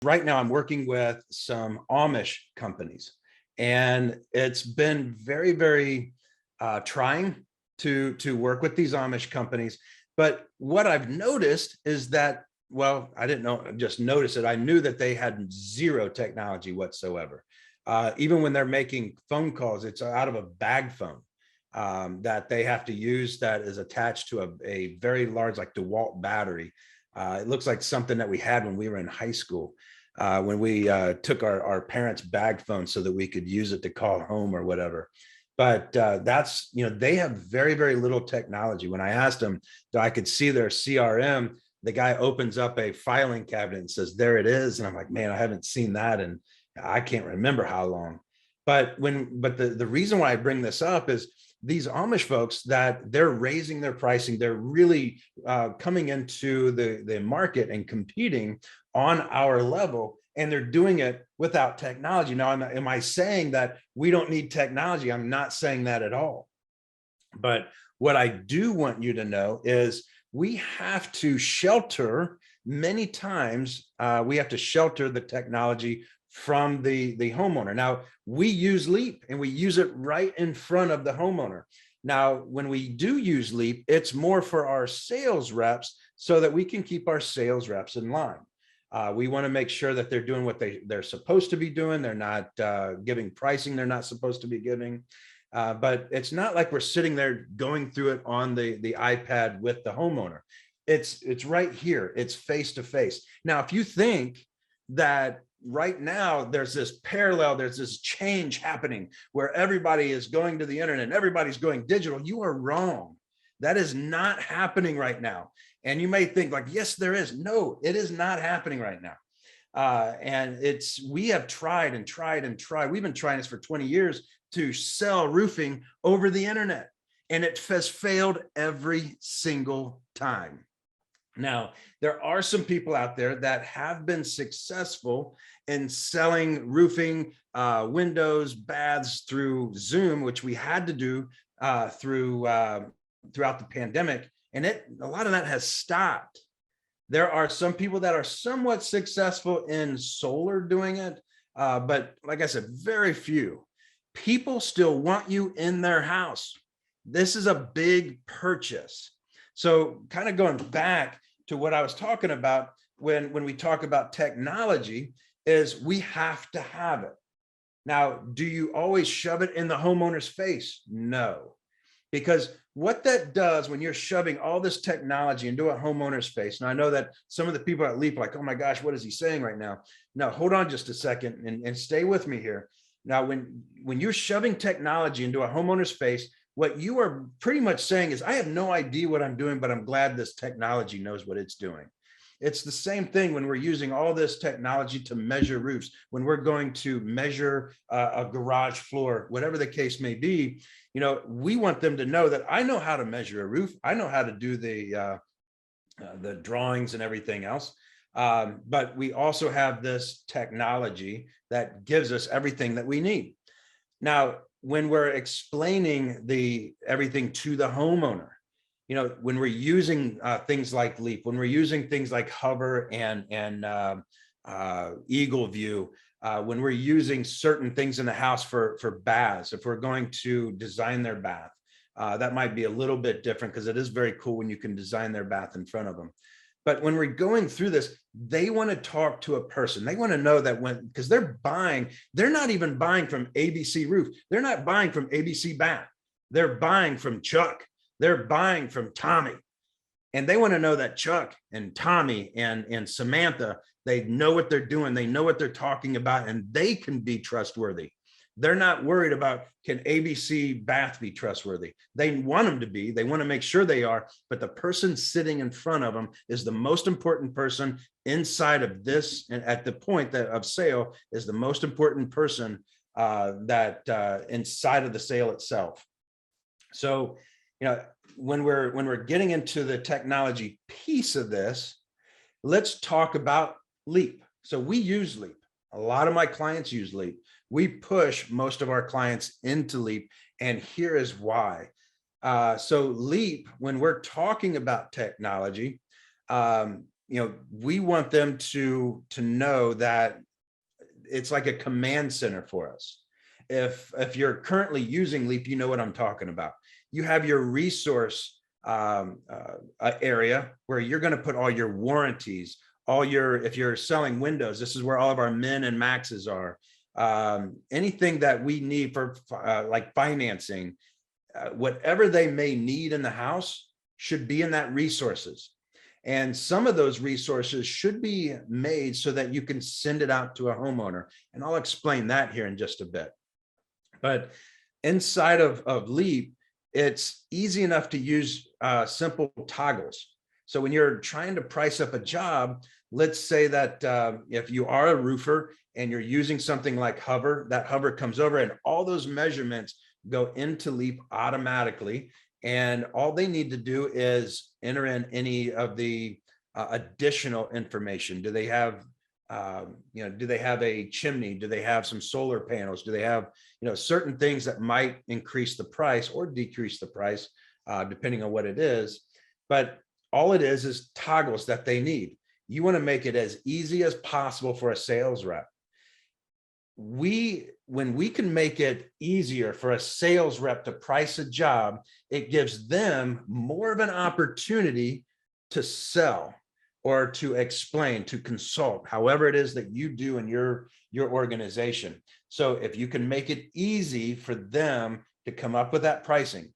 Right now I'm working with some Amish companies, and it's been very, very trying to work with these Amish companies. But what I've noticed is that, well, I didn't know, just notice it. I knew that they had zero technology whatsoever. Even when they're making phone calls, it's out of a bag phone that they have to use that is attached to a very large, like DeWalt battery. It looks like something that we had when we were in high school, when we took our parents' bag phone so that we could use it to call home or whatever. But that's, they have very, very little technology. When I asked them, I could see their CRM, the guy opens up a filing cabinet and says, there it is. And I'm like, man, I haven't seen that. And I can't remember how long. But the reason why I bring this up is these Amish folks, that they're raising their pricing. They're really coming into the market and competing on our level, and they're doing it without technology. Now, am I saying that we don't need technology? I'm not saying that at all. But what I do want you to know is we have to shelter, many times we have to shelter the technology from the homeowner. Now, we use Leap and we use it right in front of the homeowner. Now, when we do use Leap, it's more for our sales reps so that we can keep our sales reps in line. We want to make sure that they're doing what they're supposed to be doing. They're not giving pricing they're not supposed to be giving. But it's not like we're sitting there going through it on the iPad with the homeowner. It's right here. It's face to face. Now, if you think that right now there's this parallel, there's this change happening where everybody is going to the internet and everybody's going digital, you are wrong. That is not happening right now. And you may think like, yes, there is. No, it is not happening right now. And we have tried and tried and tried. We've been trying this for 20 years to sell roofing over the internet, and it has failed every single time. Now, there are some people out there that have been successful in selling roofing, windows, baths through Zoom, which we had to do throughout the pandemic, and a lot of that has stopped. There are some people that are somewhat successful in solar doing it, but like I said, very few. People still want you in their house. This is a big purchase. So kind of going back to what I was talking about when we talk about technology, is we have to have it. Now, do you always shove it in the homeowner's face? No. Because what that does when you're shoving all this technology into a homeowner's face, and I know that some of the people at Leap are like, oh my gosh, what is he saying right now? Now, hold on just a second and stay with me here. Now, when you're shoving technology into a homeowner's face, what you are pretty much saying is, I have no idea what I'm doing, but I'm glad this technology knows what it's doing. It's the same thing when we're using all this technology to measure roofs, when we're going to measure a garage floor, whatever the case may be. We want them to know that I know how to measure a roof. I know how to do the drawings and everything else. But we also have this technology that gives us everything that we need. Now, when we're explaining everything to the homeowner, when we're using things like Leap, when we're using things like Hover and Eagle View, when we're using certain things in the house for baths, if we're going to design their bath, that might be a little bit different, because it is very cool when you can design their bath in front of them. But when we're going through this, they want to talk to a person. They want to know that because they're not even buying from ABC Roof. They're not buying from ABC Bath. They're buying from Chuck. They're buying from Tommy. And they want to know that Chuck and Tommy and Samantha, they know what they're doing. They know what they're talking about, and they can be trustworthy. They're not worried about, can ABC Bath be trustworthy? They want them to be. They want to make sure they are. But the person sitting in front of them is the most important person inside of this. And at the point of sale is the most important person that inside of the sale itself. So, when we're getting into the technology piece of this, let's talk about Leap. So we use Leap. A lot of my clients use Leap. We push most of our clients into Leap, and here is why. So Leap, when we're talking about technology, we want them to know that it's like a command center for us. If you're currently using Leap, you know what I'm talking about. You have your resource area where you're going to put all your warranties, if you're selling Windows, this is where all of our min and maxes are. Anything that we need for like financing, whatever they may need in the house should be in that resources. And some of those resources should be made so that you can send it out to a homeowner. And I'll explain that here in just a bit. But inside of Leap, it's easy enough to use simple toggles. So when you're trying to price up a job, let's say that if you are a roofer and you're using something like Hover, that Hover comes over and all those measurements go into Leap automatically. And all they need to do is enter in any of the additional information. Do they have, do they have a chimney? Do they have some solar panels? Do they have, certain things that might increase the price or decrease the price, depending on what it is. But all it is toggles that they need. You want to make it as easy as possible for a sales rep. When we can make it easier for a sales rep to price a job, it gives them more of an opportunity to sell or to explain, to consult, however it is that you do in your organization. So if you can make it easy for them to come up with that pricing.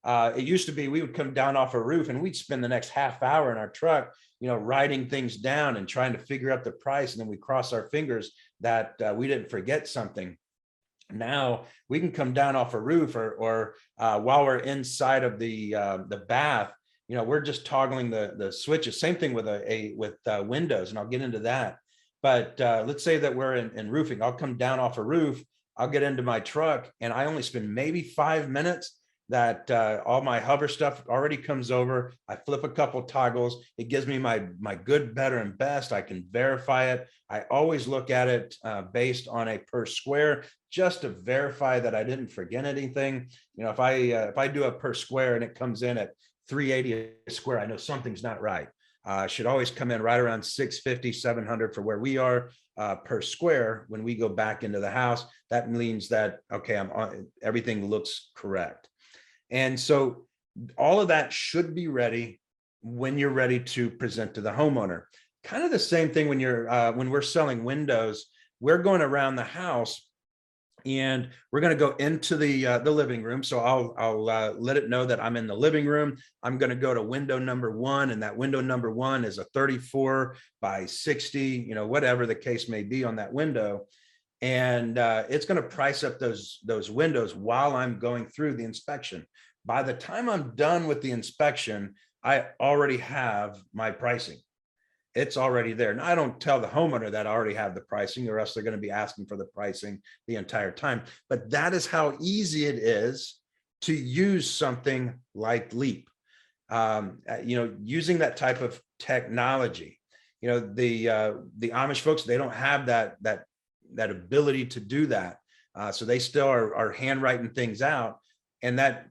It used to be we would come down off a roof and we'd spend the next half hour in our truck, writing things down and trying to figure out the price. And then we cross our fingers that we didn't forget something. Now we can come down off a roof or while we're inside of the bath, we're just toggling the switches. Same thing with windows, and I'll get into that. But let's say that we're in roofing. I'll come down off a roof. I'll get into my truck, and I only spend maybe 5 minutes. That all my Hover stuff already comes over. I flip a couple toggles. It gives me my good, better, and best. I can verify it. I always look at it based on a per square, just to verify that I didn't forget anything. If I do a per square and it comes in at 380 a square, I know something's not right. Should always come in right around 650, 700 for where we are per square. When we go back into the house, that means that, okay, everything looks correct. And so all of that should be ready when you're ready to present to the homeowner. Kind of the same thing when we're selling windows. We're going around the house and we're going to go into the living room. So I'll let it know that I'm in the living room. I'm going to go to window number 1, and that window number 1 is a 34 by 60, whatever the case may be on that window. And it's going to price up those windows while I'm going through the inspection. By the time I'm done with the inspection, I already have my pricing. It's already there. Now, I don't tell the homeowner that I already have the pricing, or else they're going to be asking for the pricing the entire time. But that is how easy it is to use something like Leap. Using that type of technology. The Amish folks, they don't have that ability to do that. So they still are handwriting things out, and that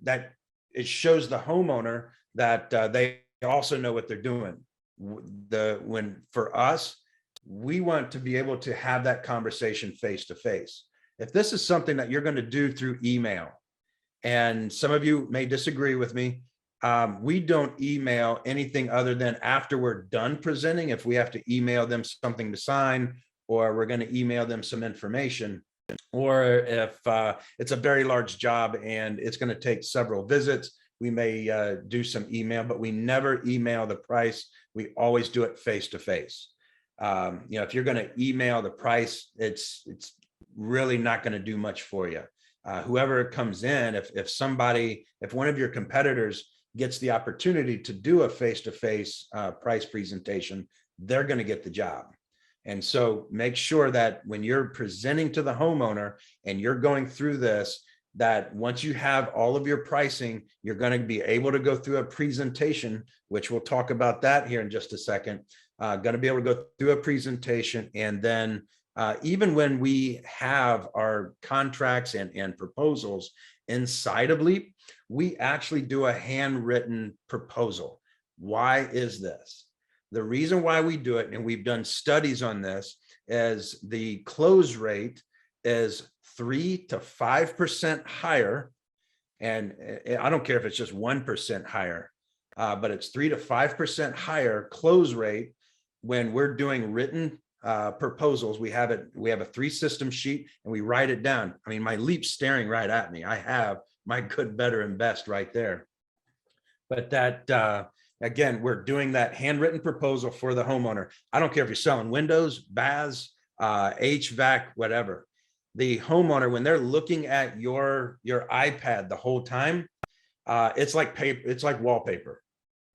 it shows the homeowner that they also know what they're doing. When for us, we want to be able to have that conversation face to face. If this is something that you're going to do through email, and some of you may disagree with me, we don't email anything other than after we're done presenting. If we have to email them something to sign, or we're going to email them some information, or if it's a very large job and it's going to take several visits, we may do some email, but we never email the price. We always do it face to face. If you're going to email the price, it's really not going to do much for you. Whoever comes in, if one of your competitors gets the opportunity to do a face-to-face price presentation, they're going to get the job. And so make sure that when you're presenting to the homeowner and you're going through this, that once you have all of your pricing, you're going to be able to go through a presentation, which we'll talk about that here in just a second. Going to be able to go through a presentation. And then even when we have our contracts and proposals inside of Leap, we actually do a handwritten proposal. Why is this? The reason why we do it, and we've done studies on this, is the close rate is 3 to 5% higher. And I don't care if it's just 1% higher, but it's 3 to 5% higher close rate when we're doing written proposals. We have a 3-system sheet and we write it down. I mean, my Leap's staring right at me. I have my good, better, and best right there. But that, again, we're doing that handwritten proposal for the homeowner. I don't care if you're selling windows, baths, HVAC, whatever. The homeowner, when they're looking at your iPad the whole time, it's like paper, it's like wallpaper,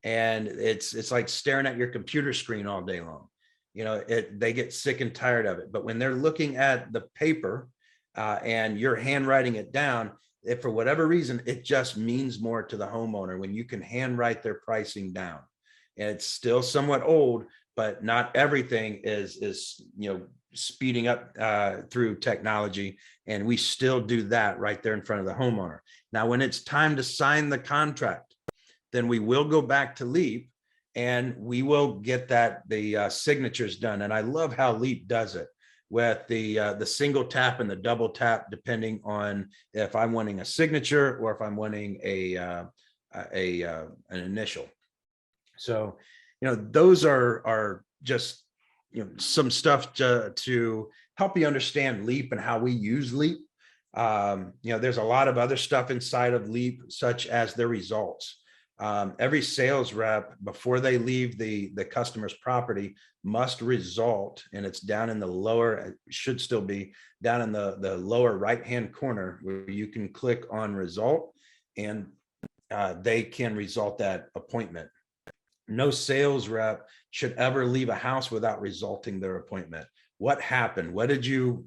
and it's like staring at your computer screen all day long. You know, they get sick and tired of it. But when they're looking at the paper and you're handwriting it down, if for whatever reason, it just means more to the homeowner when you can handwrite their pricing down. And it's still somewhat old, but not everything is speeding up through technology. And we still do that right there in front of the homeowner. Now, when it's time to sign the contract, then we will go back to Leap and we will get the signatures done. And I love how Leap does it with the single tap and the double tap, depending on if I'm wanting a signature or if I'm wanting an initial. So, those are just, some stuff to help you understand Leap and how we use Leap. There's a lot of other stuff inside of Leap, such as their results. Every sales rep, before they leave the customer's property, must result, and it's down in the lower, it should still be down in the lower right-hand corner where you can click on result, and they can result that appointment. No sales rep should ever leave a house without resulting their appointment. What happened? What did you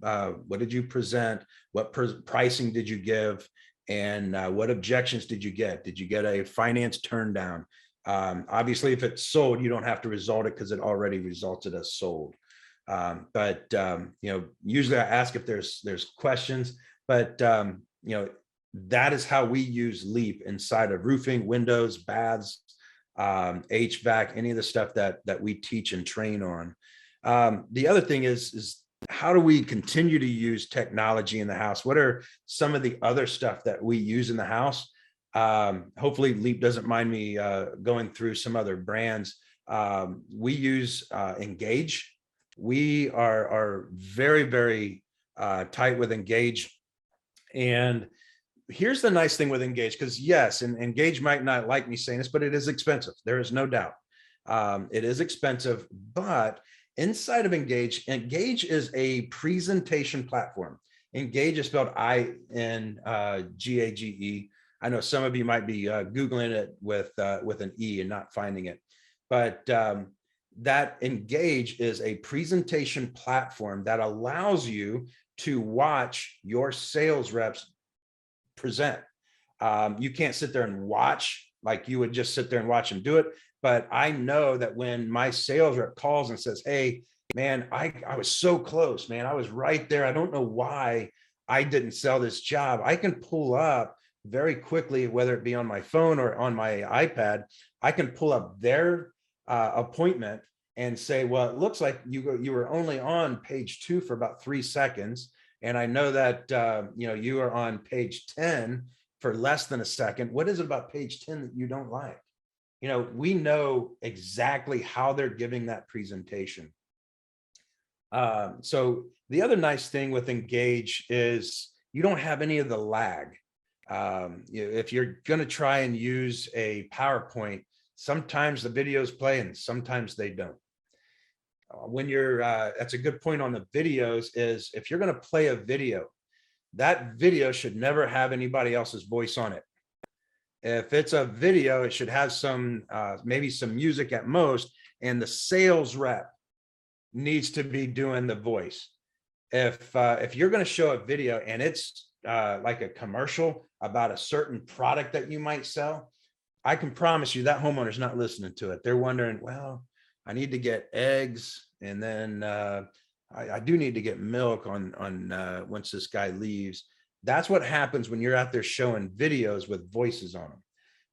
present? What pricing did you give? And what objections did you get? Did you get a finance turn down? Obviously, if it's sold, you don't have to result it because it already resulted as sold. But usually I ask if there's questions, but that is how we use Leap inside of roofing, windows, baths, HVAC, any of the stuff that we teach and train on. The other thing is how do we continue to use technology in the house? What are some of the other stuff that we use in the house? Hopefully Leap doesn't mind me going through some other brands. We use Engage. We are very, very tight with Engage. And here's the nice thing with Engage, because yes, and Engage might not like me saying this, but it is expensive. There is no doubt. It is expensive, but inside of Engage is a presentation platform. Engage is spelled INGAGE. I know some of you might be Googling it with an E and not finding it, but that Engage is a presentation platform that allows you to watch your sales reps present. You can't sit there and watch like you would just sit there and watch them do it. But I know that when my sales rep calls and says, hey, man, I was so close, man. I was right there. I don't know why I didn't sell this job. I can pull up very quickly, whether it be on my phone or on my iPad, I can pull up their appointment and say, well, it looks like you were only on page 2 for about 3 seconds. And I know that, you are on page 10 for less than a second. What is it about page 10 that you don't like? We know exactly how they're giving that presentation. So the other nice thing with Engage is you don't have any of the lag. If you're going to try and use a PowerPoint, sometimes the videos play and sometimes they don't. When that's a good point on the videos, is if you're going to play a video, that video should never have anybody else's voice on it. If it's a video, it should have some, maybe some music at most, and the sales rep needs to be doing the voice. If you're going to show a video and it's like a commercial about a certain product that you might sell, I can promise you that homeowner's not listening to it. They're wondering, well, I need to get eggs, and then I do need to get milk on once this guy leaves. That's what happens when you're out there showing videos with voices on them.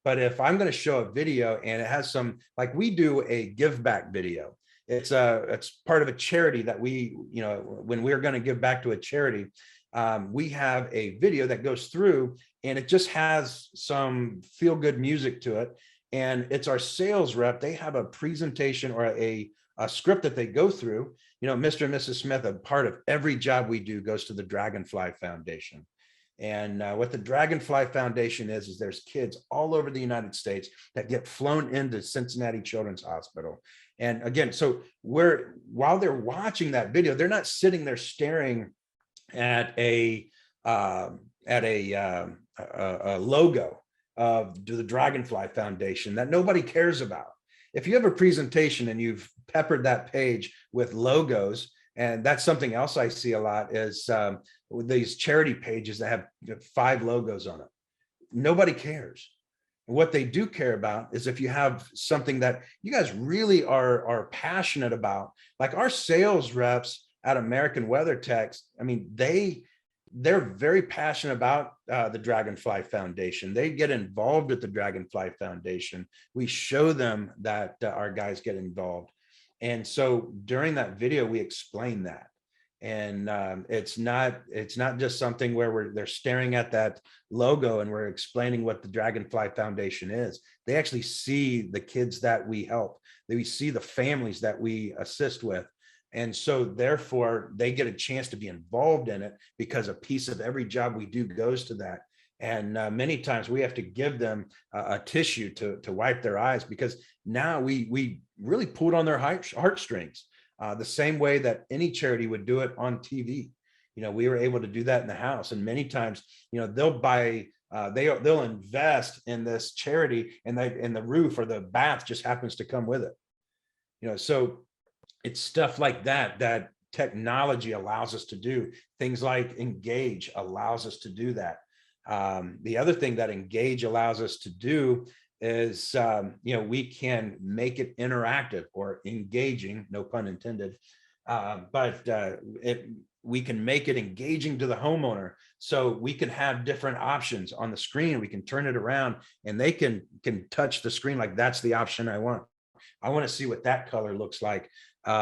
But if I'm going to show a video and it has some, like we do a give back video, it's part of a charity that we, when we're going to give back to a charity, we have a video that goes through and it just has some feel good music to it. And it's our sales rep. They have a presentation or a script that they go through. Mr. and Mrs. Smith, a part of every job we do goes to the Dragonfly Foundation. And what the Dragonfly Foundation is there's kids all over the United States that get flown into Cincinnati Children's Hospital. And again, so while they're watching that video, they're not sitting there staring at a logo of the Dragonfly Foundation that nobody cares about. If you have a presentation and you've peppered that page with logos, and that's something else I see a lot is these charity pages that have 5 logos on it. Nobody cares. What they do care about is if you have something that you guys really are passionate about, like our sales reps at American WeatherTech. I mean, they're very passionate about the Dragonfly Foundation. They get involved with the Dragonfly Foundation. We show them that our guys get involved. And so during that video, we explain that. And it's not just something where they're staring at that logo and we're explaining what the Dragonfly Foundation is. They actually see the kids that we help. They see the families that we assist with. And so therefore they get a chance to be involved in it because a piece of every job we do goes to that. And many times we have to give them a tissue to wipe their eyes because now we really pulled on their heartstrings the same way that any charity would do it on TV. We were able to do that in the house. And many times, they'll buy, they'll invest in this charity and the roof or the bath just happens to come with it. So it's stuff like that technology allows us to do. Things like Engage allows us to do that. The other thing that Engage allows us to do is, we can make it interactive or engaging, no pun intended, but we can make it engaging to the homeowner. So we can have different options on the screen. We can turn it around and they can touch the screen like that's the option I want. I want to see what that color looks like. We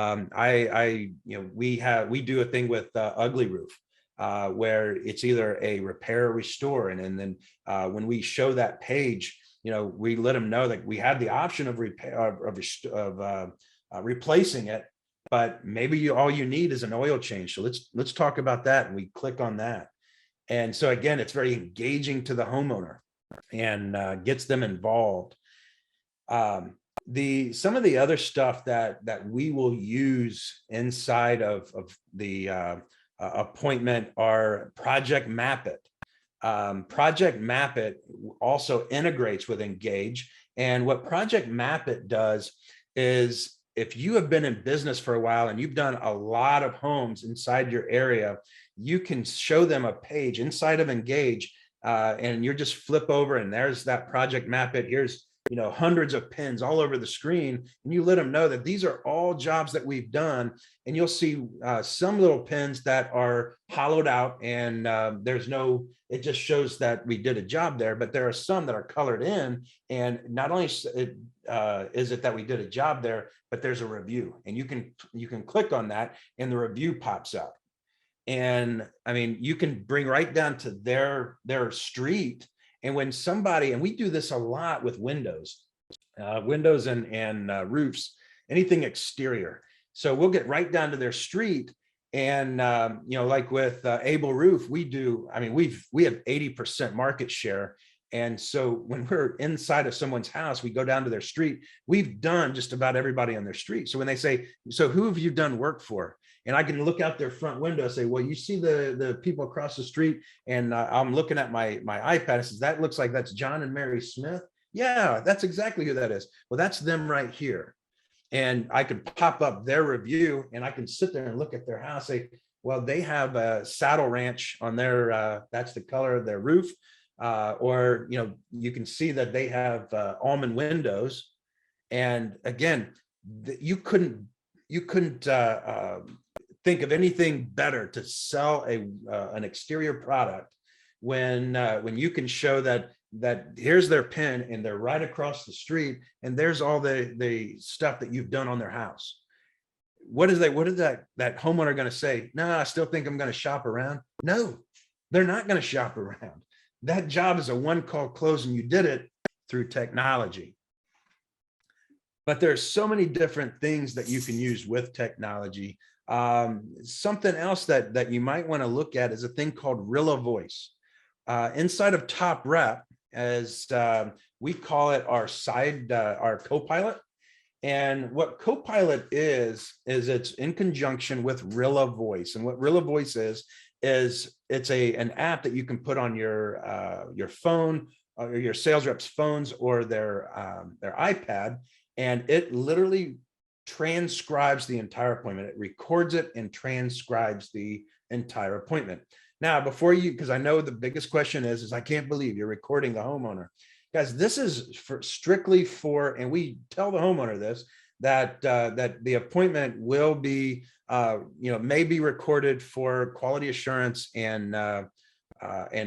do a thing with Ugly Roof. Where it's either a repair or restore. And then when we show that page, we let them know that we have the option of replacing it, but maybe all you need is an oil change. So let's talk about that. And we click on that. And so again, it's very engaging to the homeowner and gets them involved. Some of the other stuff that we will use inside of the appointment are Project Map It. Project Map It also integrates with Engage. And what Project Map It does is if you have been in business for a while and you've done a lot of homes inside your area, you can show them a page inside of Engage and you just flip over and there's that Project Map It. Here's hundreds of pins all over the screen, and you let them know that these are all jobs that we've done. And you'll see some little pins that are hollowed out and it just shows that we did a job there, but there are some that are colored in. And not only is it that we did a job there, but there's a review and you can click on that and the review pops up. And I mean, you can bring right down to their street. And when somebody, and we do this a lot with windows and roofs, anything exterior. So we'll get right down to their street. And, like with Able Roof, we have 80% market share. And so when we're inside of someone's house, we go down to their street, we've done just about everybody on their street. So when they say, so who have you done work for? And I can look out their front window and say, well, you see the people across the street, and I'm looking at my iPad. And says, that looks like that's John and Mary Smith. Yeah, that's exactly who that is. Well, that's them right here. And I could pop up their review and I can sit there and look at their house, say, well, they have a saddle ranch on their, that's the color of their roof. Or, you can see that they have almond windows. And again, you couldn't think of anything better to sell an exterior product when you can show that that here's their pin and they're right across the street and there's all the stuff that you've done on their house. What is that homeowner going to say? No, I still think I'm going to shop around. No, they're not going to shop around. That job is a one call close and you did it through technology. But there's so many different things that you can use with technology. Something else that you might want to look at is a thing called Rilla Voice. Inside of Top Rep, as we call it, our co-pilot. And what Copilot is it's in conjunction with Rilla Voice. And what Rilla Voice is it's an app that you can put on your phone or your sales reps' phones or their iPad, and it literally transcribes the entire appointment. It records it and transcribes the entire appointment. Now, because I know the biggest question is I can't believe you're recording the homeowner. Guys, this is strictly for, and we tell the homeowner this, that the appointment will be, may be recorded for quality assurance and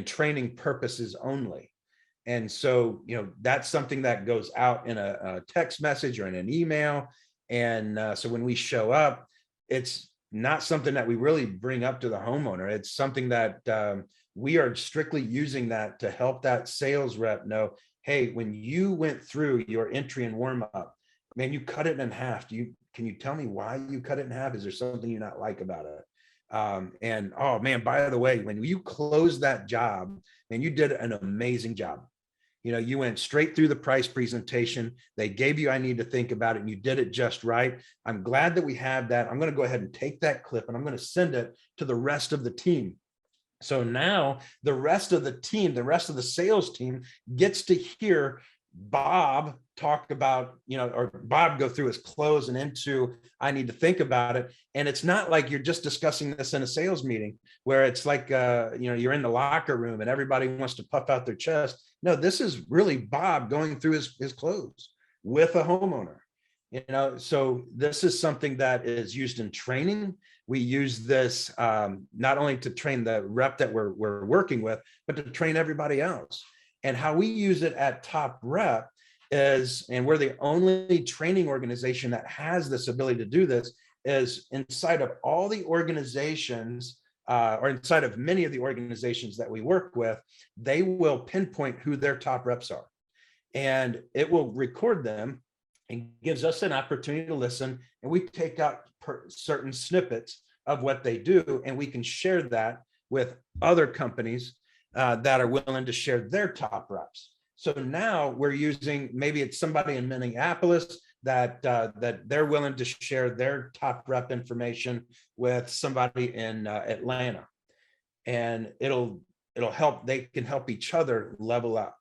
training purposes only. And so, that's something that goes out in a text message or in an email. And so when we show up, it's not something that we really bring up to the homeowner. It's something that we are strictly using that to help that sales rep know, hey, when you went through your entry and warm up, man, you cut it in half. Can you tell me why you cut it in half? Is there something you not like about it? And oh man, by the way, when you close that job, man, you did an amazing job. You went straight through the price presentation. They gave you, I need to think about it, and you did it just right. I'm glad that we have that. I'm going to go ahead and take that clip and I'm going to send it to the rest of the team. So now the rest of the team, the rest of the sales team gets to hear Bob talk about, or Bob go through his close and into, I need to think about it. And it's not like you're just discussing this in a sales meeting where it's like, you're in the locker room and everybody wants to puff out their chest. No, this is really Bob going through his close with a homeowner. So this is something that is used in training. We use this not only to train the rep that we're working with, but to train everybody else. And how we use it at Top Rep is, and we're the only training organization that has this ability to do this, is inside of all the organizations, or inside of many of the organizations that we work with, they will pinpoint who their top reps are. And it will record them and gives us an opportunity to listen. And we take out certain snippets of what they do, and we can share that with other companies that are willing to share their top reps. So now we're using, maybe it's somebody in Minneapolis that they're willing to share their top rep information with somebody in Atlanta, and it'll help. They can help each other level up.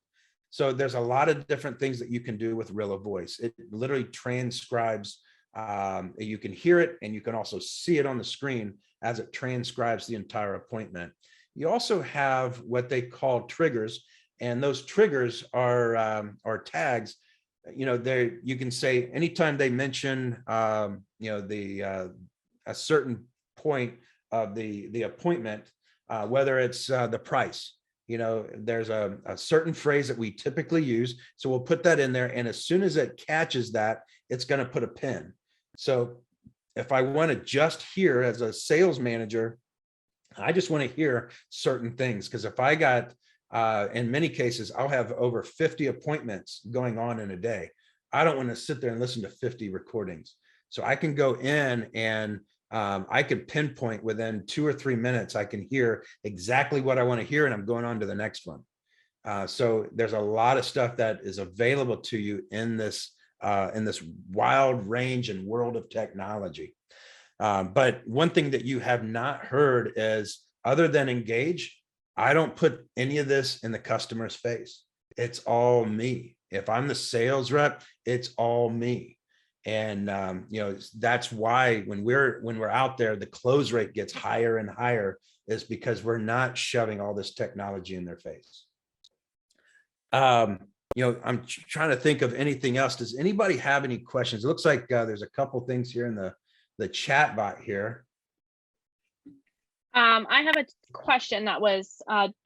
So there's a lot of different things that you can do with Rilla Voice. It literally transcribes. You can hear it, and you can also see it on the screen as it transcribes the entire appointment. You also have what they call triggers, and those triggers are tags. You can say anytime they mention a certain point of the appointment, whether it's the price. There's a certain phrase that we typically use, so we'll put that in there, and as soon as it catches that, it's going to put a pin. So if I want to just hear, as a sales manager, I just want to hear certain things, because if I got, in many cases, I'll have over 50 appointments going on in a day. I don't want to sit there and listen to 50 recordings. So I can go in and I can pinpoint within 2 or 3 minutes, I can hear exactly what I want to hear, and I'm going on to the next one. So there's a lot of stuff that is available to you in this wild range and world of technology. But one thing that you have not heard is, other than engage, I don't put any of this in the customer's face. It's all me. If I'm the sales rep, it's all me. And that's why when we're out there, the close rate gets higher and higher, is because we're not shoving all this technology in their face. I'm trying to think of anything else. Does anybody have any questions? It looks like there's a couple things here in the chat bot here. I have a question that was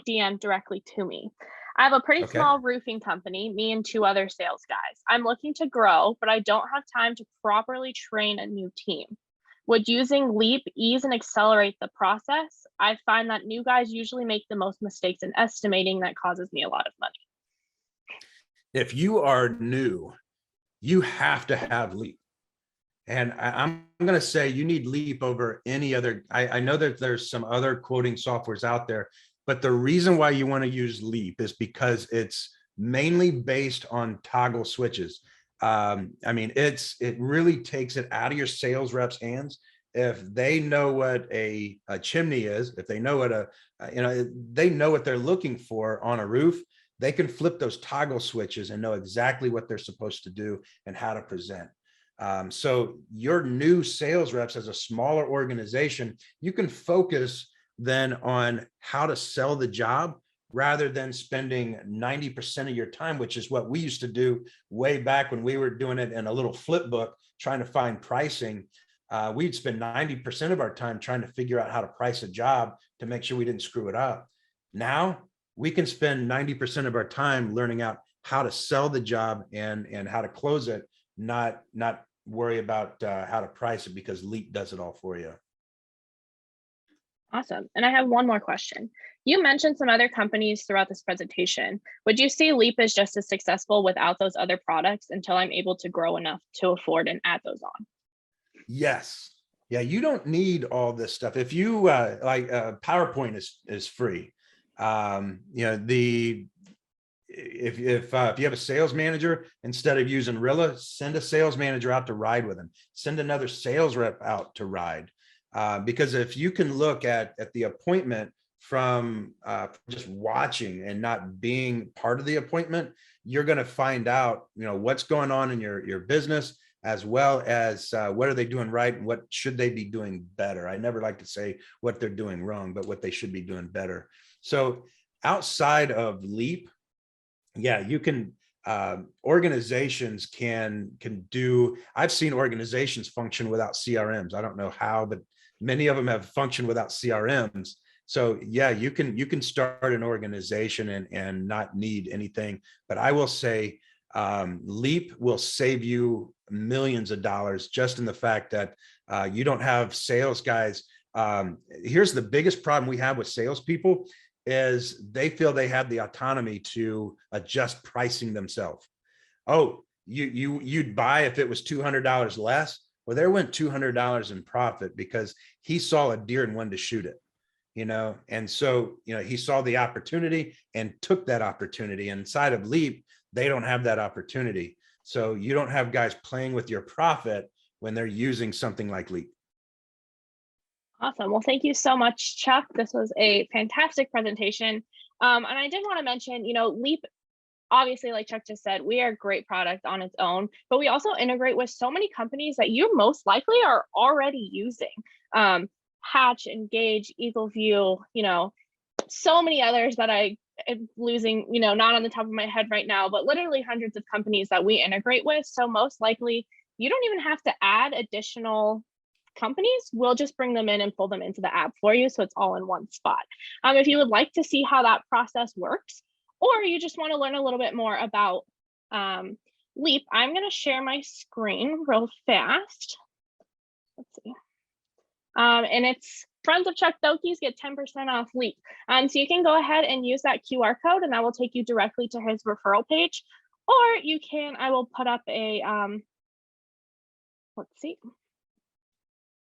DM'd directly to me. I have a pretty Okay. small roofing company, me and two other sales guys. I'm looking to grow, but I don't have time to properly train a new team. Would using Leap ease and accelerate the process? I find that new guys usually make the most mistakes in estimating that causes me a lot of money. If you are new, you have to have Leap. And I'm going to say you need Leap over any other. I know that there's some other quoting softwares out there, but the reason why you want to use Leap is because it's mainly based on toggle switches. I mean, it really takes it out of your sales reps' hands. If they know what a chimney is, if they know what they know what they're looking for on a roof, they can flip those toggle switches and know exactly what they're supposed to do and how to present. So your new sales reps, as a smaller organization, you can focus then on how to sell the job rather than spending 90% of your time, which is what we used to do way back when we were doing it in a little flip book, trying to find pricing. We'd spend 90% of our time trying to figure out how to price a job to make sure we didn't screw it up. Now we can spend 90% of our time learning out how to sell the job and how to close it, not worry about how to price it, because Leap does it all for you. Awesome. And I have one more question. You mentioned some other companies throughout this presentation. Would you say Leap is just as successful without those other products until I'm able to grow enough to afford and add those on? Yes. Yeah, you don't need all this stuff. If you PowerPoint is free. You know, if you have a sales manager, instead of using Rilla, send a sales manager out to ride with him. Send another sales rep out to ride. Because if you can look at the appointment from just watching and not being part of the appointment, you're going to find out, you know, what's going on in your business, as well as what are they doing right and what should they be doing better. I never like to say what they're doing wrong, but what they should be doing better. So outside of Leap, yeah, you can, organizations can do, I've seen organizations function without CRMs. I don't know how, but many of them have functioned without CRMs. So yeah, you can start an organization and not need anything. But I will say, Leap will save you millions of dollars just in the fact that you don't have sales guys. Here's the biggest problem we have with salespeople is they feel they have the autonomy to adjust pricing themselves. Oh, you'd buy if it was $200 less. Well, there went $200 in profit because he saw a deer and wanted to shoot it, you know? And so, you know, he saw the opportunity and took that opportunity. And inside of Leap, they don't have that opportunity. So you don't have guys playing with your profit when they're using something like Leap. Awesome. Well, thank you so much, Chuck. This was a fantastic presentation. And I did want to mention, you know, Leap, obviously, like Chuck just said, we are a great product on its own, but we also integrate with so many companies that you most likely are already using. Hatch, Engage, Eagle View, you know, so many others that I am losing, you know, not on the top of my head right now, but literally hundreds of companies that we integrate with. So most likely you don't even have to add additional companies. We'll just bring them in and pull them into the app for you. So it's all in one spot. If you would like to see how that process works, or you just want to learn a little bit more about Leap, I'm going to share my screen real fast. Let's see. And it's friends of Chuck Thokey's get 10% off Leap. So you can go ahead and use that QR code and that will take you directly to his referral page. Or you can, I will put up a, let's see.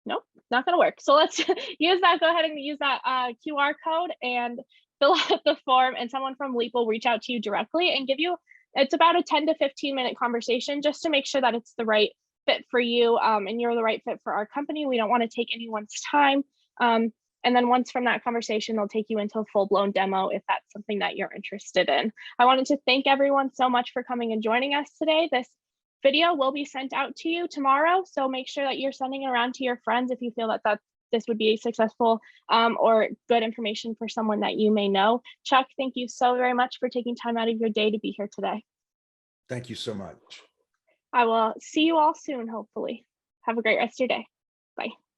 Nope, not going to work. So let's use that. Go ahead and use that QR code and fill out the form, and someone from Leap will reach out to you directly and give you, it's about a 10 to 15 minute conversation just to make sure that it's the right fit for you and you're the right fit for our company. We don't want to take anyone's time. And then once from that conversation, they'll take you into a full-blown demo if that's something that you're interested in. I wanted to thank everyone so much for coming and joining us today. This video will be sent out to you tomorrow, so make sure that you're sending it around to your friends if you feel that this would be successful or good information for someone that you may know. Chuck, thank you so very much for taking time out of your day to be here today. Thank you so much. I will see you all soon, hopefully. Have a great rest of your day. Bye.